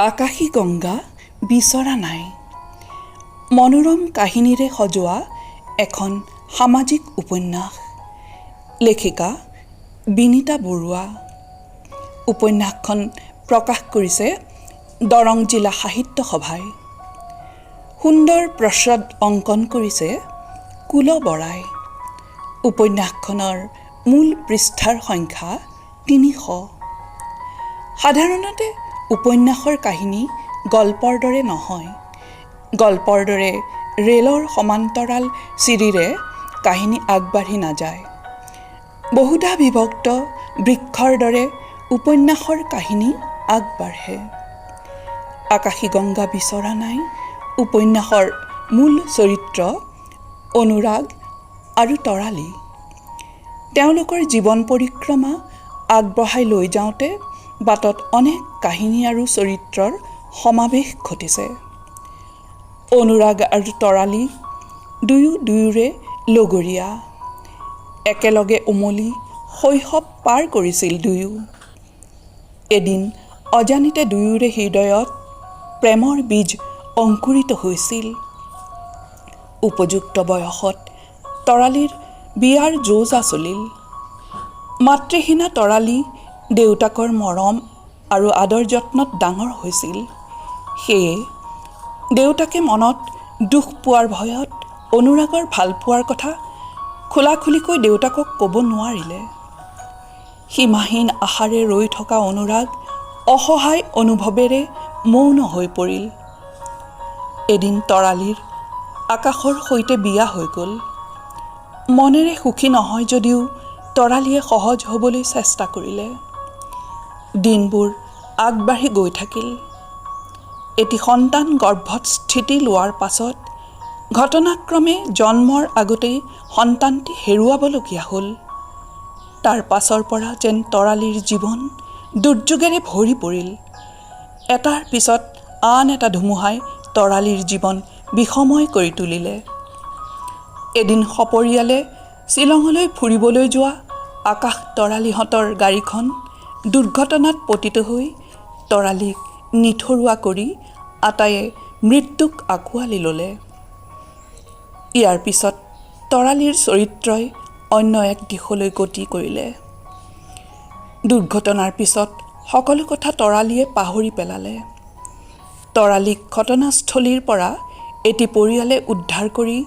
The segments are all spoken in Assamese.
আকাশী গংগা বিচৰা নাই। মনোৰম কাহিনীৰে সজোৱা এখন সামাজিক উপন্যাস। লেখিকা বিনীতা বৰুৱা। উপন্যাসখন প্ৰকাশ কৰিছে দৰং জিলা সাহিত্য সভাই। সুন্দৰ প্ৰচ্ছদ অংকন কৰিছে কুল বৰাই। উপন্যাসখনৰ মূল পৃষ্ঠাৰ সংখ্যা ৩০০। সাধাৰণতে উপন্যাসৰ কাহিনী গল্পৰ দৰে নহয়। গল্পৰ দৰে ৰেলৰ সমান্তৰাল চিৰিৰে কাহিনী আগবাঢ়ি নাযায়। বহুধা বিভক্ত বৃক্ষৰ দৰে উপন্যাসৰ কাহিনী আগবাঢ়ে। আকাশী গংগা বিচৰা নাই উপন্যাসৰ মূল চৰিত্ৰ অনুৰাগ আৰু তৰালী। তেওঁলোকৰ জীৱন পৰিক্ৰমা আগবঢ়াই লৈ যাওঁতে বাটত অনেক কাহিনী আৰু চৰিত্ৰৰ সমাৱেশ ঘটিছে। অনুৰাগ আৰু তৰালী দুয়োৰে লগৰীয়া। একেলগে উমলি শৈশৱ পাৰ কৰিছিল দুয়ো। এদিন অজানিতে দুয়োৰে হৃদয়ত প্ৰেমৰ বীজ অংকুৰিত হৈছিল। উপযুক্ত বয়সত তৰালীৰ বিয়াৰ যোজা চলিল। মাতৃহীনা তৰালী দেউতাকৰ মৰম আৰু আদৰ যত্নত ডাঙৰ হৈছিল। সেয়ে দেউতাকে মনত দুখ পোৱাৰ ভয়ত অনুৰাগৰ ভালপোৱাৰ কথা খোলাখুলিকৈ দেউতাকক ক'ব নোৱাৰিলে। সীমাহীন আশাৰে ৰৈ থকা অনুৰাগ অসহায় অনুভৱেৰে মৌন হৈ পৰিল। এদিন তৰালীৰ আকাশৰ সৈতে বিয়া হৈ গ'ল। মনেৰে সুখী নহয় যদিও তৰালীয়ে সহজ হ'বলৈ চেষ্টা কৰিলে। দিনবোৰ আগবাঢ়ি গৈ থাকিল। এটি সন্তান গৰ্ভত স্থিতি লোৱাৰ পাছত ঘটনাক্ৰমে জন্মৰ আগতেই সন্তানটি হেৰুৱাবলগীয়া হ'ল। তাৰ পাছৰ পৰা যেন তৰালীৰ জীৱন দুৰ্যোগেৰে ভৰি পৰিল। এটাৰ পিছত আন এটা ধুমুহাই তৰালীৰ জীৱন বিষময় কৰি তুলিলে। এদিন সপৰিয়ালে শ্বিলঙলৈ ফুৰিবলৈ যোৱা আকাশ তৰালীহঁতৰ গাড়ীখন দুৰ্ঘটনাত পতিত হৈ তৰালীক নিথৰুৱা কৰি আটায়ে মৃত্যুক আঁকোৱালি ল'লে। ইয়াৰ পিছত তৰালীৰ চৰিত্ৰই অন্য এক দিশলৈ গতি কৰিলে। দুৰ্ঘটনাৰ পিছত সকলো কথা তৰালীয়ে পাহৰি পেলালে। তৰালীক ঘটনাস্থলীৰ পৰা এটি পৰিয়ালে উদ্ধাৰ কৰি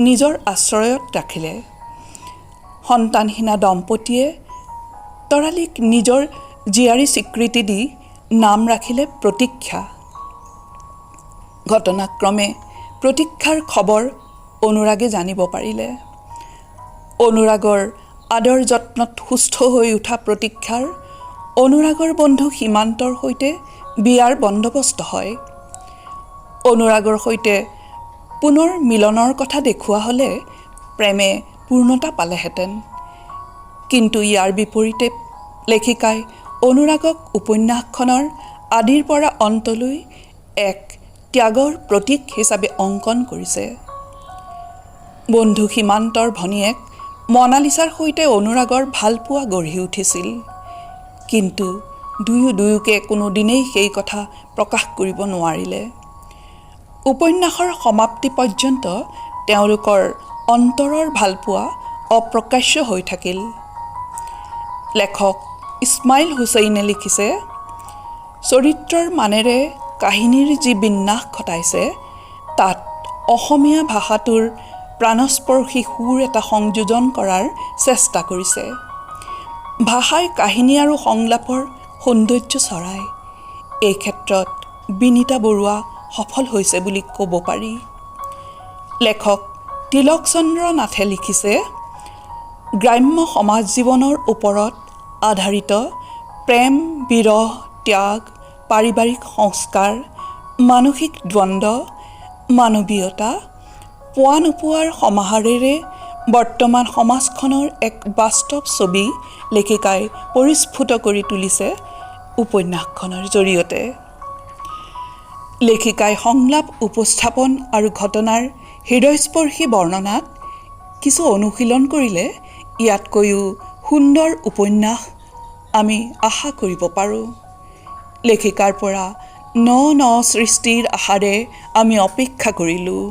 নিজৰ আশ্ৰয়ত ৰাখিলে। সন্তানহীনা দম্পতীয়ে তৰালীক নিজৰ জীয়াৰী স্বীকৃতি দি নাম ৰাখিলে প্ৰতীক্ষা। ঘটনাক্ৰমে প্ৰতীক্ষাৰ খবৰ অনুৰাগে জানিব পাৰিলে। অনুৰাগৰ আদৰ যত্নত সুস্থ হৈ উঠা প্ৰতীক্ষাৰ অনুৰাগৰ বন্ধু সীমান্তৰ সৈতে বিয়াৰ বন্দোবস্ত হয়। অনুৰাগৰ সৈতে পুনৰ মিলনৰ কথা দেখুওৱা হ'লে প্ৰেমে পূৰ্ণতা পালেহেঁতেন। কিন্তু ইয়াৰ বিপৰীতে লেখিকাই অনুৰাগক উপন্যাসখনৰ আদিৰ পৰা অন্তলৈ এক ত্যাগৰ প্ৰতীক হিচাপে অংকন কৰিছে। বন্ধু সীমান্তৰ ভনীয়েক মনালিছাৰ সৈতে অনুৰাগৰ ভালপোৱা গঢ়ি উঠিছিল। কিন্তু দুয়োকে কোনোদিনেই সেই কথা প্ৰকাশ কৰিব নোৱাৰিলে। উপন্যাসৰ সমাপ্তি পৰ্যন্ত তেওঁলোকৰ অন্তৰৰ ভালপোৱা অপ্ৰকাশ্য হৈ থাকিল। লেখক ইছমাইল হুছেইনে লিখিছে, চৰিত্ৰৰ মানেৰে কাহিনীৰ যি বিন্যাস ঘটাইছে তাত অসমীয়া ভাষাটোৰ প্ৰাণস্পৰ্শী সুৰ এটা সংযোজন কৰাৰ চেষ্টা কৰিছে। ভাষাই কাহিনী আৰু সংলাপৰ সৌন্দৰ্য চৰায়। এই ক্ষেত্ৰত বিনীতা বৰুৱা সফল হৈছে বুলি ক'ব পাৰি। লেখক তিলক চন্দ্ৰ নাথে লিখিছে, গ্ৰাম্য সমাজ জীৱনৰ ওপৰত আধাৰিত প্ৰেম, বিৰহ, ত্যাগ, পাৰিবাৰিক সংস্কাৰ, মানসিক দ্বন্দ্ব, মানৱীয়তা, পোৱা নোপোৱাৰ সমাহাৰেৰে বৰ্তমান সমাজখনৰ এক বাস্তৱ ছবি লেখিকাই পৰিস্ফুট কৰি তুলিছে উপন্যাসখনৰ জৰিয়তে। লেখিকাই সংলাপ উপস্থাপন আৰু ঘটনাৰ হৃদয়স্পৰ্শী বৰ্ণনাত কিছু অনুশীলন কৰিলে ইয়াতকৈও সুন্দৰ উপন্যাস আমি আশা কৰিব পাৰোঁ। লেখিকাৰ পৰা ন ন সৃষ্টিৰ আশাৰে আমি অপেক্ষা কৰিলোঁ।